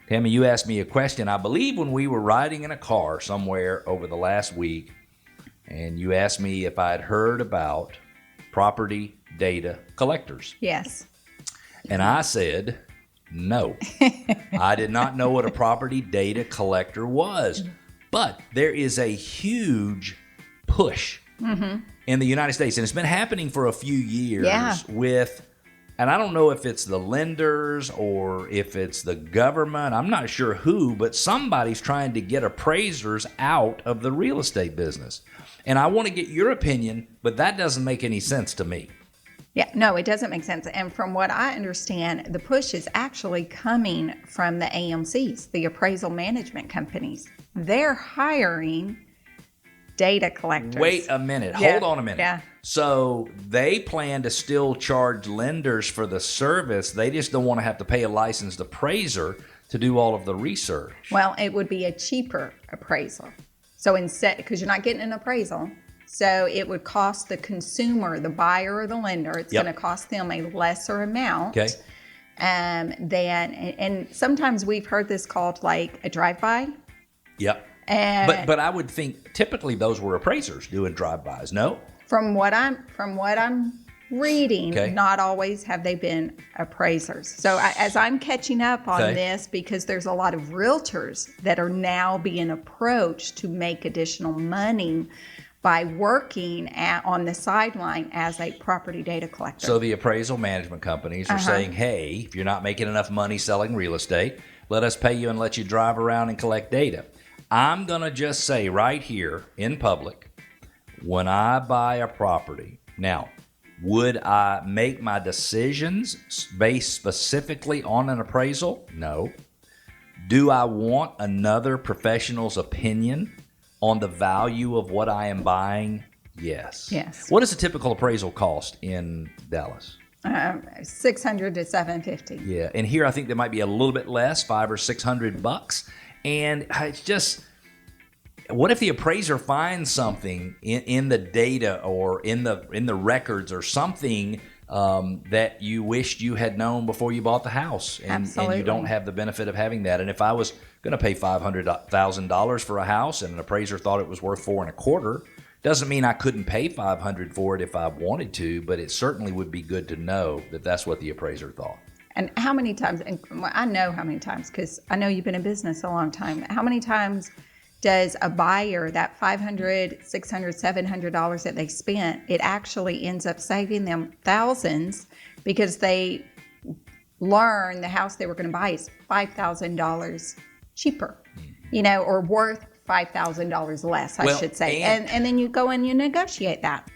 Tammie, you asked me a question, I believe, when we were riding in a car somewhere over the last week, and you asked me if I had heard about property data collectors. Yes. And I said, no. I did not know what a property data collector was. But there is a huge push in the United States, and it's been happening for a few years with, and I don't know if it's the lenders or if it's the government, I'm not sure who, but somebody's trying to get appraisers out of the real estate business. And I want to get your opinion, but that doesn't make any sense to me. Yeah, no, it doesn't make sense. And from what I understand, the push is actually coming from the AMCs, the appraisal management companies. They're hiring data collectors. Wait a minute. Yeah. Hold on a minute. Yeah. So they plan to still charge lenders for the service. They just don't want to have to pay a licensed appraiser to do all of the research. Well, it would be a cheaper appraisal. So instead, because you're not getting an appraisal, so it would cost the consumer, the buyer or the lender, it's going to cost them a lesser amount. Okay. And sometimes we've heard this called like a drive-by. Yep. And But I would think typically those were appraisers doing drive-bys, no? From what I'm reading, not always have they been appraisers. So as I'm catching up on this, because there's a lot of realtors that are now being approached to make additional money by working on the sideline as a property data collector. So the appraisal management companies are saying, hey, if you're not making enough money selling real estate, let us pay you and let you drive around and collect data. I'm going to just say right here in public, when I buy a property, now, would I make my decisions based specifically on an appraisal? No. Do I want another professional's opinion on the value of what I am buying? Yes. Yes. What does a typical appraisal cost in Dallas? $600 to $750. Yeah, and here I think there might be a little bit less, $500 or $600. And it's just, what if the appraiser finds something in the data or in the records or something that you wished you had known before you bought the house, and you don't have the benefit of having that? And if I was going to pay $500,000 for a house and an appraiser thought it was worth $425,000, doesn't mean I couldn't pay $500,000 for it if I wanted to, but it certainly would be good to know that that's what the appraiser thought. And how many times, and I know how many times, because I know you've been in business a long time, how many times does a buyer, that $500, $600, $700 that they spent, it actually ends up saving them thousands because they learn the house they were going to buy is $5,000 cheaper, or worth $5,000 less, I should say. And then you go and you negotiate that.